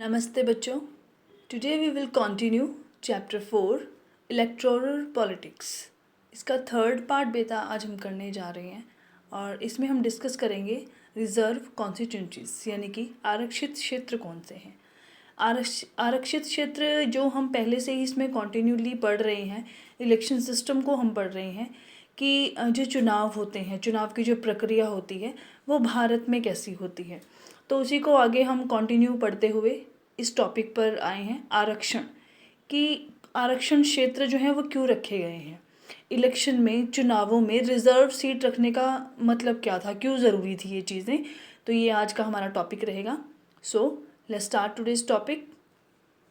नमस्ते बच्चों। Today we will continue chapter 4 electoral politics. इसका थर्ड पार्ट बेटा आज हम करने जा रहे हैं और इसमें हम डिस्कस करेंगे रिजर्व कॉन्स्टिट्यूंसीज यानी कि आरक्षित क्षेत्र कौन से हैं। आरक्षित क्षेत्र जो हम पहले से ही इसमें कॉन्टिन्यूली पढ़ रहे हैं, इलेक्शन सिस्टम को हम पढ़ रहे हैं कि जो चुनाव होते हैं, चुनाव की जो प्रक्रिया होती है वो भारत में कैसी होती है। तो उसी को आगे हम कंटिन्यू पढ़ते हुए इस टॉपिक पर आए हैं आरक्षण, कि आरक्षण क्षेत्र जो है वो क्यों रखे गए हैं। इलेक्शन में, चुनावों में रिजर्व सीट रखने का मतलब क्या था, क्यों ज़रूरी थी ये चीज़ें। तो ये आज का हमारा टॉपिक रहेगा। So let's start today's topic.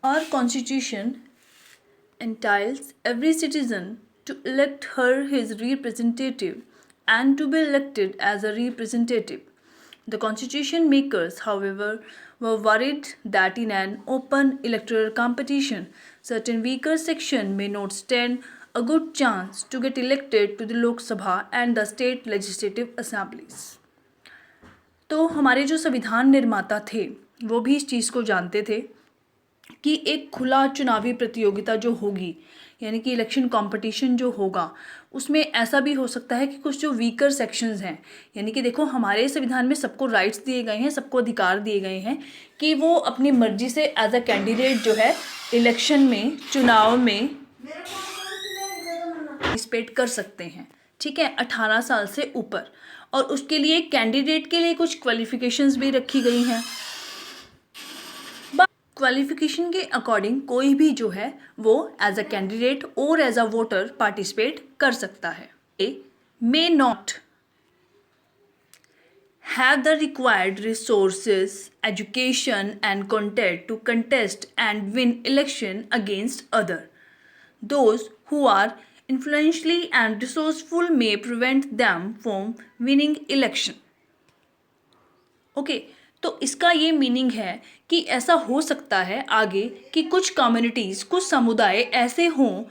Our constitution entitles every citizen to elect her his representative and to be elected as a representative. The constitution makers, however, were worried that in an open electoral competition, certain weaker section may not stand a good chance to get elected to the Lok Sabha and the state legislative assemblies. तो हमारे जो संविधान निर्माता थे वो भी इस चीज़ को जानते थे कि एक खुला चुनावी प्रतियोगिता जो होगी, यानी कि इलेक्शन कंपटीशन जो होगा, उसमें ऐसा भी हो सकता है कि कुछ जो वीकर सेक्शंस हैं, यानी कि देखो हमारे संविधान में सबको राइट्स दिए गए हैं, सबको अधिकार दिए गए हैं कि वो अपनी मर्जी से एज अ कैंडिडेट जो है इलेक्शन में, चुनाव में पार्टिसिपेट कर सकते हैं। ठीक है, 18 साल से ऊपर। और उसके लिए कैंडिडेट के लिए कुछ क्वालिफिकेशंस भी रखी गई हैं। क्वालिफिकेशन के अकॉर्डिंग कोई भी जो है वो एज अ कैंडिडेट और एज अ वोटर पार्टिसिपेट कर सकता है। He may not have the required resources, education and content to contest and win election against other. Those who are influentially and resourceful may prevent them from winning election. Okay, तो इसका ये meaning है कि ऐसा हो सकता है आगे कि कुछ कम्युनिटीज़, कुछ समुदाय ऐसे हों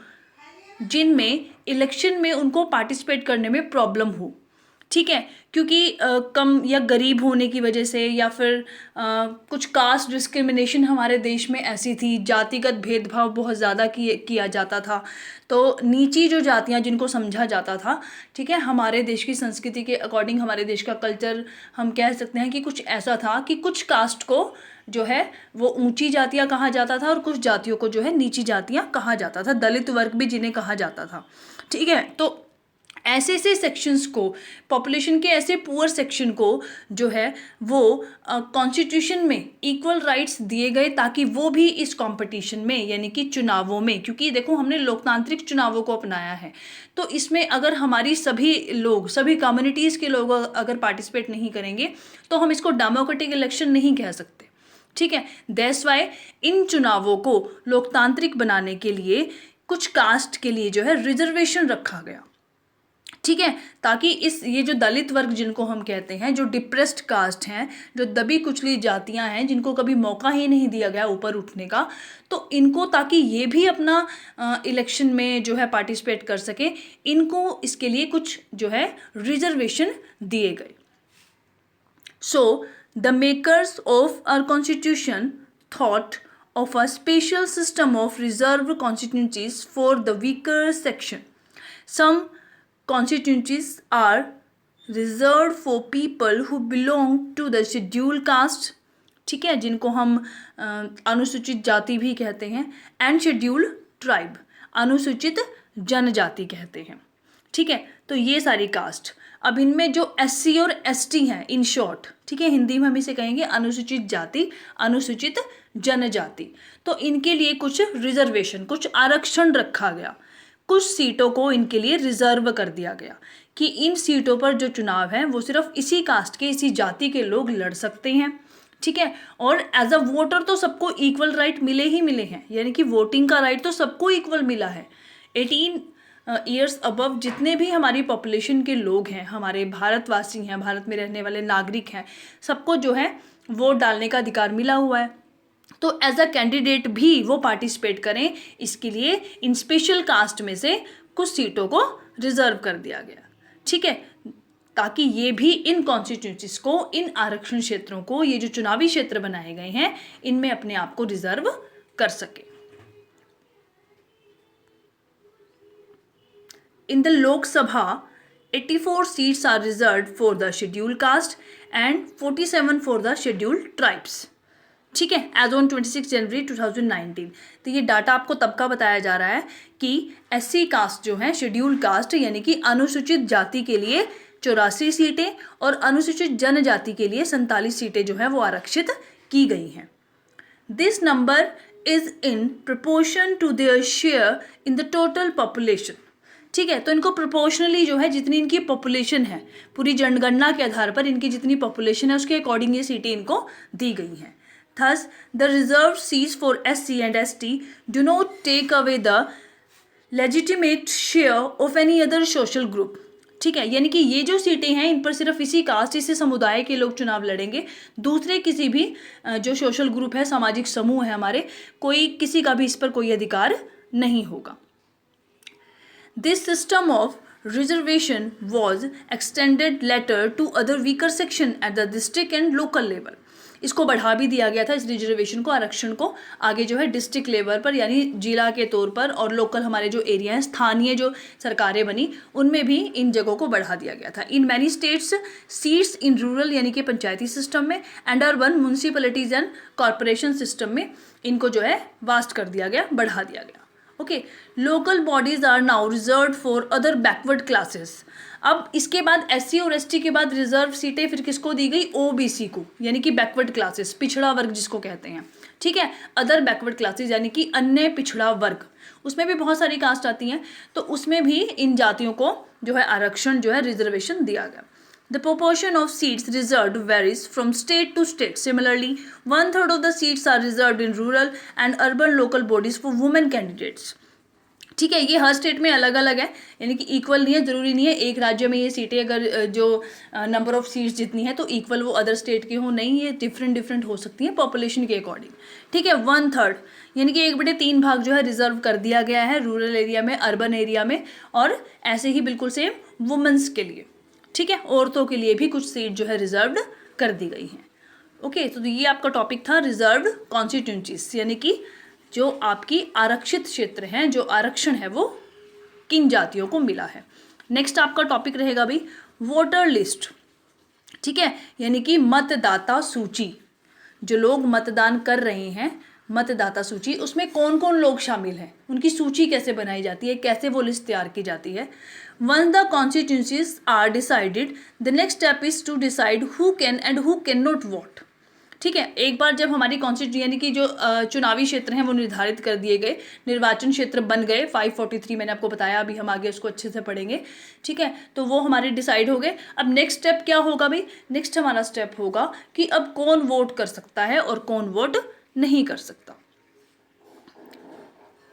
जिनमें इलेक्शन में उनको पार्टिसिपेट करने में प्रॉब्लम हो। ठीक है, क्योंकि कम या गरीब होने की वजह से, या फिर कुछ कास्ट डिस्क्रिमिनेशन हमारे देश में ऐसी थी, जातिगत भेदभाव बहुत ज़्यादा किया जाता था। तो नीची जो जातियां जिनको समझा जाता था, ठीक है, हमारे देश की संस्कृति के अकॉर्डिंग, हमारे देश का कल्चर हम कह सकते हैं कि कुछ ऐसा था कि कुछ कास्ट को जो है वो ऊंची जातियां कहा जाता था और कुछ जातियों को जो है नीची जातियां कहा जाता था, दलित वर्ग भी जिन्हें कहा जाता था। ठीक है, तो ऐसे ऐसे सेक्शंस को, पॉपुलेशन के ऐसे पुअर सेक्शन को जो है वो कॉन्स्टिट्यूशन में इक्वल राइट्स दिए गए ताकि वो भी इस कंपटीशन में, यानी कि चुनावों में, क्योंकि देखो हमने लोकतांत्रिक चुनावों को अपनाया है, तो इसमें अगर हमारी सभी लोग, सभी कम्युनिटीज़ के लोग अगर पार्टिसिपेट नहीं करेंगे तो हम इसको डेमोक्रेटिक इलेक्शन नहीं कह सकते। ठीक है, दैट्स वाई इन चुनावों को लोकतांत्रिक बनाने के लिए कुछ कास्ट के लिए जो है रिजर्वेशन रखा गया। ठीक है, ताकि ये जो दलित वर्ग जिनको हम कहते हैं, जो डिप्रेस्ड कास्ट हैं, जो दबी कुचली जातियां हैं, जिनको कभी मौका ही नहीं दिया गया ऊपर उठने का, तो इनको, ताकि ये भी अपना इलेक्शन में जो है पार्टिसिपेट कर सके, इनको इसके लिए कुछ जो है रिजर्वेशन दिए गए। So the makers of our constitution thought of a special system of reserved constituencies for the weaker section. Some constituencies are reserved for people who belong to the scheduled caste, ठीक है, जिनको हम अनुसूचित जाति भी कहते हैं, एंड शेड्यूल्ड ट्राइब, अनुसूचित जनजाति कहते हैं। ठीक है, तो ये सारी कास्ट, अब इनमें जो SC और ST हैं, इन शॉर्ट, ठीक है, हिंदी में हम इसे कहेंगे अनुसूचित जाति, अनुसूचित जनजाति, तो इनके लिए कुछ रिजर्वेशन, कुछ आरक्षण रखा गया, कुछ सीटों को इनके लिए रिजर्व कर दिया गया कि इन सीटों पर जो चुनाव है वो सिर्फ इसी कास्ट के, इसी जाति के लोग लड़ सकते हैं। ठीक है, और एज अ वोटर तो सबको इक्वल राइट मिले ही मिले हैं, यानी कि वोटिंग का राइट तो सबको इक्वल मिला है। 18 ईयर्स अबव जितने भी हमारी पॉपुलेशन के लोग हैं, हमारे भारतवासी हैं, भारत में रहने वाले नागरिक हैं, सबको जो है वोट डालने का अधिकार मिला हुआ है। तो एज अ कैंडिडेट भी वो पार्टिसिपेट करें, इसके लिए इन स्पेशल कास्ट में से कुछ सीटों को रिजर्व कर दिया गया। ठीक है, ताकि ये भी इन कॉन्स्टिट्यूंसीज को, इन आरक्षण क्षेत्रों को, ये जो चुनावी क्षेत्र बनाए गए हैं, इनमें अपने आप को रिजर्व कर सके। In the Lok Sabha, 84 seats are reserved for the scheduled caste and 47 for the scheduled tribes. ठीक है, एज ऑन 26 जनवरी 2019। तो ये डाटा आपको तब का बताया जा रहा है कि SC कास्ट जो है, शेड्यूल्ड कास्ट यानी कि अनुसूचित जाति के लिए 84 सीटें और अनुसूचित जनजाति के लिए 47 सीटें जो है वो आरक्षित की गई हैं। This number is in proportion to their share in the total population. ठीक है, तो इनको प्रोपोर्शनली जो है, जितनी इनकी पॉपुलेशन है, पूरी जनगणना के आधार पर इनकी जितनी पॉपुलेशन है उसके अकॉर्डिंग ये सीटें इनको दी गई हैं। Thus the reserve seats for SC and ST do not take away the legitimate share of any other social group. ठीक है, यानी कि ये जो सीटें हैं इन पर सिर्फ इसी कास्ट, इसी समुदाय के लोग चुनाव लड़ेंगे, दूसरे किसी भी जो सोशल ग्रुप है, सामाजिक समूह है हमारे, कोई किसी का भी इस पर कोई अधिकार नहीं होगा। This system of reservation was extended later to other weaker section at the district and local level. इसको बढ़ा भी दिया गया था, इस रिजर्वेशन को, आरक्षण को आगे जो है डिस्ट्रिक्ट लेवल पर यानी जिला के तौर पर, और लोकल हमारे जो एरिया हैं, स्थानीय जो सरकारें बनी, उनमें भी इन जगहों को बढ़ा दिया गया था। In many states seats in rural यानी कि पंचायती सिस्टम में and urban municipalities and corporation system में इनको जो है वास्ट कर दिया गया, बढ़ा दिया गया। Okay, local bodies are now reserve for other backward classes. अब इसके बाद SC और ST के बाद रिजर्व सीटें फिर किसको दी गई? OBC को, यानी कि बैकवर्ड क्लासेस, पिछड़ा वर्ग जिसको कहते हैं। ठीक है, अदर बैकवर्ड क्लासेस यानी कि अन्य पिछड़ा वर्ग, उसमें भी बहुत सारी कास्ट आती हैं, तो उसमें भी इन जातियों को जो है आरक्षण जो है रिजर्वेशन दिया गया। The proportion of seats reserved varies from state to state. Similarly, 1/3 of the seats are reserved in rural and urban local bodies for women candidates. ठीक है, ये हर स्टेट में अलग अलग है, यानी कि इक्वल नहीं है, ज़रूरी नहीं है एक राज्य में ये सीटें अगर जो नंबर ऑफ सीट्स जितनी है तो इक्वल वो अदर स्टेट के हो, नहीं, ये डिफरेंट हो सकती हैं पॉपुलेशन के अकॉर्डिंग। ठीक है, 1/3 यानी कि 1/3 भाग जो है रिजर्व कर दिया गया है रूरल एरिया में, अर्बन एरिया में, और ऐसे ही बिल्कुल सेम वुमेंस के लिए। ठीक है, औरतों के लिए भी कुछ सीट जो है रिजर्व्ड कर दी गई हैं। ओके, तो ये आपका टॉपिक था रिजर्व्ड कॉन्स्टिट्यूंसीज, यानी कि जो आपकी आरक्षित क्षेत्र हैं, जो आरक्षण है वो किन जातियों को मिला है। नेक्स्ट आपका टॉपिक रहेगा भाई वोटर लिस्ट। ठीक है, यानी कि मतदाता सूची, जो लोग मतदान कर रहे हैं, मतदाता सूची, उसमें कौन कौन लोग शामिल हैं, उनकी सूची कैसे बनाई जाती है, कैसे वो लिस्ट तैयार की जाती है। Once the constituencies are decided, the next step is to decide who can and who cannot vote. ठीक है, एक बार जब हमारी कॉन्स्टिट्यूशन यानी कि जो चुनावी क्षेत्र हैं वो निर्धारित कर दिए गए, निर्वाचन क्षेत्र बन गए, 543 मैंने आपको बताया, अभी हम आगे उसको अच्छे से पढ़ेंगे। ठीक है, तो वो हमारे डिसाइड हो गए। अब नेक्स्ट स्टेप क्या होगा भाई? नेक्स्ट हमारा स्टेप होगा कि अब कौन वोट कर सकता है और कौन वोट नहीं कर सकता।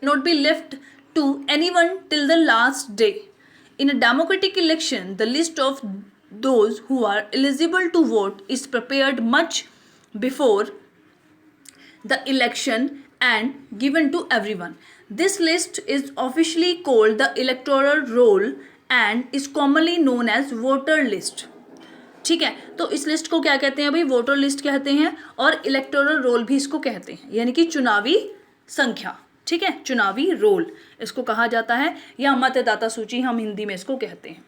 Not be left to anyone till the last day. In a democratic election, the list of those who are eligible to vote is prepared much before the election and given to everyone. This list is officially called the electoral roll and is commonly known as voter list. ठीक है, तो इस list को क्या कहते हैं भाई? Voter list कहते हैं, और इलेक्टोरल रोल भी इसको कहते हैं, यानी कि चुनावी संख्या। ठीक है, चुनावी रोल इसको कहा जाता है, या मतदाता सूची हम हिंदी में इसको कहते हैं।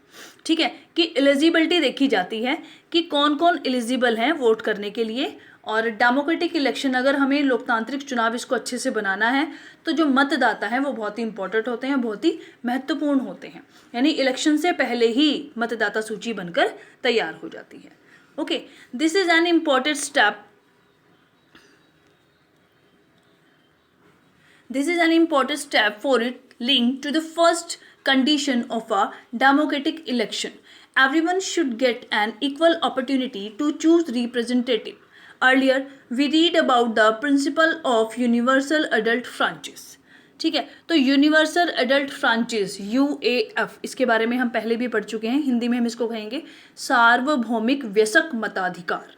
ठीक है, कि एलिजिबिलिटी देखी जाती है कि कौन कौन एलिजिबल हैं वोट करने के लिए। और डेमोक्रेटिक इलेक्शन, अगर हमें लोकतांत्रिक चुनाव इसको अच्छे से बनाना है तो जो मतदाता हैं वो बहुत ही इंपॉर्टेंट होते हैं, बहुत ही महत्वपूर्ण होते हैं, यानी इलेक्शन से पहले ही मतदाता सूची बनकर तैयार हो जाती है। Okay, this is an important step. This is an important step for it linked to the first condition of a democratic election. Everyone should get an equal opportunity to choose representative. Earlier, we read about the principle of universal adult franchise. ठीक है, तो universal adult franchise UAF, इसके बारे में हम पहले भी पढ़ चुके हैं, हिंदी में हम इसको कहेंगे सार्वभौमिक वयस्क मताधिकार।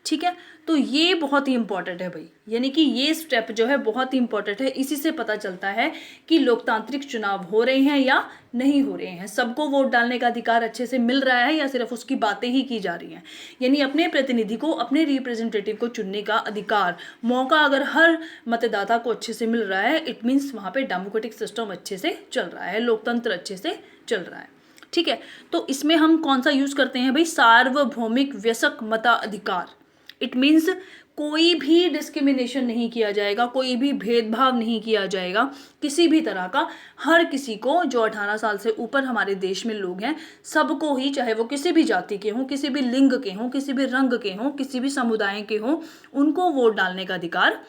ठीक है, तो ये बहुत ही इंपॉर्टेंट है भाई, यानी कि ये स्टेप जो है बहुत ही इंपॉर्टेंट है। इसी से पता चलता है कि लोकतांत्रिक चुनाव हो रहे हैं या नहीं हो रहे हैं, सबको वोट डालने का अधिकार अच्छे से मिल रहा है या सिर्फ उसकी बातें ही की जा रही हैं। यानी अपने प्रतिनिधि को, अपने रिप्रेजेंटेटिव को चुनने का अधिकार, मौका अगर हर मतदाता को अच्छे से मिल रहा है, इट मीन्स वहाँ पे डेमोक्रेटिक सिस्टम अच्छे से चल रहा है, लोकतंत्र अच्छे से चल रहा है। ठीक है, तो इसमें हम कौन सा यूज करते हैं भाई, सार्वभौमिक वयस्क मताधिकार। इट मीन्स कोई भी डिस्क्रिमिनेशन नहीं किया जाएगा, कोई भी भेदभाव नहीं किया जाएगा किसी भी तरह का। हर किसी को, जो 18 साल से ऊपर हमारे देश में लोग हैं, सबको ही, चाहे वो किसी भी जाति के हों, किसी भी लिंग के हों, किसी भी रंग के हों, किसी भी समुदाय के हों, उनको वोट डालने का अधिकार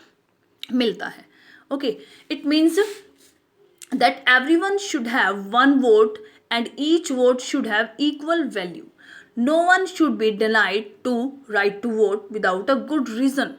मिलता है। Okay, it means that everyone should have one vote and each vote should have equal value. No one should be denied to right to vote without a good reason.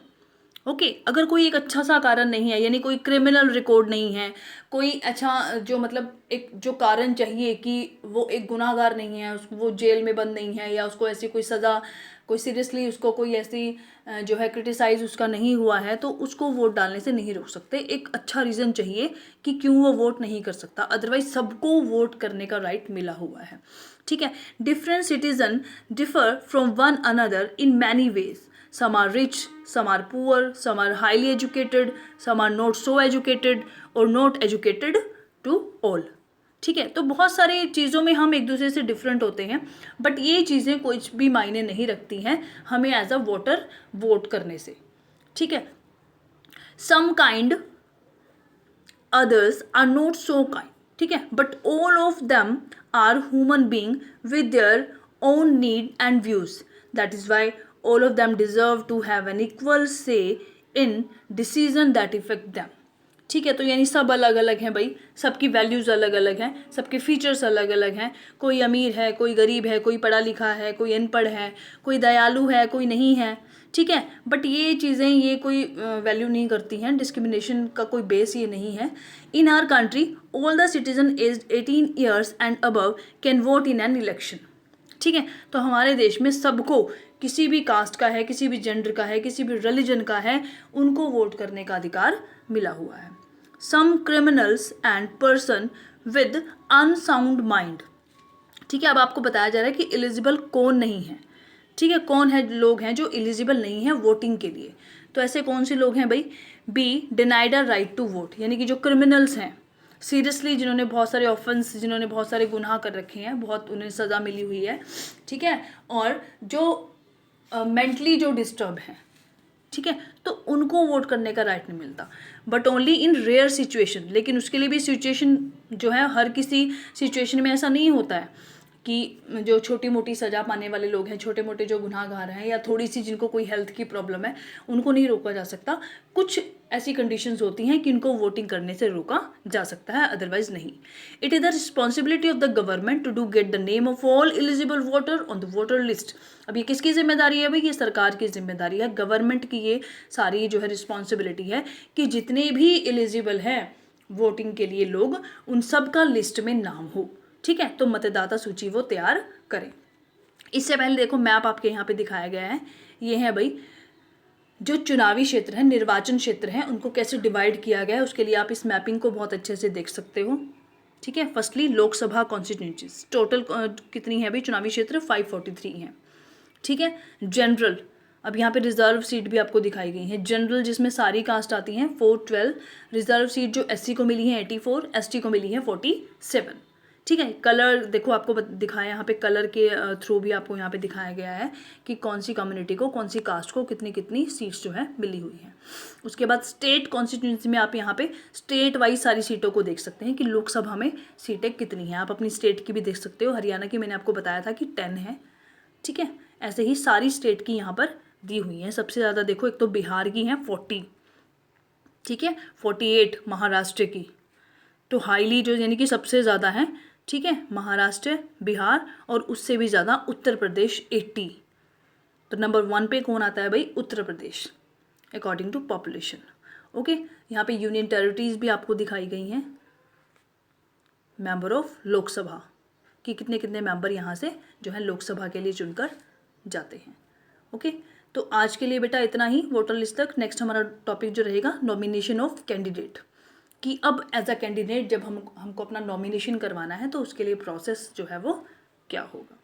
Okay अगर कोई एक अच्छा सा कारण नहीं है, यानी कोई क्रिमिनल रिकॉर्ड नहीं है, कोई अच्छा जो मतलब एक जो कारण चाहिए कि वो एक गुनाहगार नहीं है, उसको वो जेल में बंद नहीं है, या उसको ऐसी कोई सज़ा, कोई सीरियसली उसको कोई ऐसी जो है क्रिटिसाइज उसका नहीं हुआ है, तो उसको वोट डालने से नहीं रोक सकते। एक अच्छा रीज़न चाहिए कि क्यों वो वोट नहीं कर सकता, अदरवाइज सबको वोट करने का राइट मिला हुआ है। ठीक है, different citizen differ from one another in many ways. Some are rich, some are poor, some are highly educated, some are not so educated or not educated to all. ठीक है, तो बहुत सारी चीज़ों में हम एक दूसरे से डिफरेंट होते हैं, बट ये चीज़ें कुछ भी मायने नहीं रखती हैं हमें एज अ वोटर वोट करने से। ठीक है, some kind, others are not so kind. ठीक है, but all of them are human being with their own need and views. That is why all of them deserve to have an equal say in decision that affect them. ठीक है, तो यानी सब अलग अलग हैं भाई, सबकी वैल्यूज़ अलग अलग हैं, सबके फीचर्स अलग अलग हैं। कोई अमीर है, कोई गरीब है, कोई पढ़ा लिखा है, कोई अनपढ़ है, कोई दयालु है, कोई नहीं है। ठीक है, बट ये चीज़ें ये कोई वैल्यू नहीं करती हैं, डिस्क्रिमिनेशन का कोई बेस ये नहीं है। In our country all the citizen age 18 years and above can vote in an election. ठीक है, तो हमारे देश में सबको, किसी भी कास्ट का है, किसी भी जेंडर का है, किसी भी रिलीजन का है, उनको वोट करने का अधिकार मिला हुआ है। Some criminals and person with unsound mind. ठीक है, अब आपको बताया जा रहा है कि एलिजिबल कौन नहीं है। ठीक है, कौन है लोग हैं जो एलिजिबल नहीं है वोटिंग के लिए, तो ऐसे कौन से लोग हैं भाई, be denied a right to vote, यानी कि जो क्रिमिनल्स हैं, सीरियसली जिन्होंने बहुत सारे ऑफेंस, जिन्होंने बहुत सारे गुनाह कर रखे हैं, बहुत उन्हें सज़ा मिली हुई है। ठीक है, और जो मेंटली जो डिस्टर्ब हैं, ठीक है, तो उनको वोट करने का राइट नहीं मिलता, but only in rare situation. लेकिन उसके लिए भी सिचुएशन जो है, हर किसी सिचुएशन में ऐसा नहीं होता है कि जो छोटी मोटी सज़ा पाने वाले लोग हैं, छोटे मोटे जो गुनाहगार हैं, या थोड़ी सी जिनको कोई हेल्थ की प्रॉब्लम है, उनको नहीं रोका जा सकता। कुछ ऐसी कंडीशंस होती हैं कि इनको वोटिंग करने से रोका जा सकता है, अदरवाइज नहीं। It is the responsibility of the government to do get the name of all eligible voter on the voter list. अब ये किसकी जिम्मेदारी है भाई, ये सरकार की जिम्मेदारी है, गवर्नमेंट की ये सारी जो है रिस्पॉन्सिबिलिटी है कि जितने भी एलिजिबल हैं वोटिंग के लिए लोग, उन सब का लिस्ट में नाम हो। ठीक है, तो मतदाता सूची वो तैयार करें। इससे पहले देखो मैप आपके यहाँ पे दिखाया गया है, ये है भाई जो चुनावी क्षेत्र हैं, निर्वाचन क्षेत्र हैं, उनको कैसे डिवाइड किया गया है, उसके लिए आप इस मैपिंग को बहुत अच्छे से देख सकते हो। ठीक है, फर्स्टली लोकसभा कॉन्स्टिट्यूंसीज टोटल कितनी है भाई, चुनावी क्षेत्र 543 हैं। ठीक है, जनरल, अब यहाँ पे रिजर्व सीट भी आपको दिखाई गई है। जनरल जिसमें सारी कास्ट आती हैं 412, रिजर्व सीट जो एससी को मिली है 84, एसटी को मिली है 47। ठीक है, कलर देखो आपको दिखाया, यहाँ पे कलर के थ्रू भी आपको यहाँ पे दिखाया गया है कि कौन सी कम्युनिटी को, कौन सी कास्ट को कितनी कितनी सीट्स जो है मिली हुई हैं। उसके बाद स्टेट कॉन्स्टिट्यूंसी में आप यहाँ पे स्टेट वाइज सारी सीटों को देख सकते हैं कि लोकसभा में सीटें कितनी हैं। आप अपनी स्टेट की भी देख सकते हो, हरियाणा की मैंने आपको बताया था कि 10 है। ठीक है, ऐसे ही सारी स्टेट की यहाँ पर दी हुई हैं। सबसे ज़्यादा देखो, एक तो बिहार की हैं 40, ठीक है, 48 महाराष्ट्र की, तो हाईली जो यानी कि सबसे ज़्यादा है। ठीक है, महाराष्ट्र, बिहार, और उससे भी ज़्यादा उत्तर प्रदेश 80। तो नंबर 1 पे कौन आता है भाई, Uttar Pradesh according to population. Okay, यहाँ पे यूनियन टेरिटरीज भी आपको दिखाई गई हैं, मेंबर ऑफ लोकसभा कि कितने कितने मेंबर यहाँ से जो है लोकसभा के लिए चुनकर जाते हैं। ओके, तो आज के लिए बेटा इतना ही वोटर लिस्ट तक। नेक्स्ट हमारा टॉपिक जो रहेगा नॉमिनेशन ऑफ कैंडिडेट, कि अब एज अ कैंडिडेट जब हमको अपना नॉमिनेशन करवाना है तो उसके लिए प्रोसेस जो है वो क्या होगा।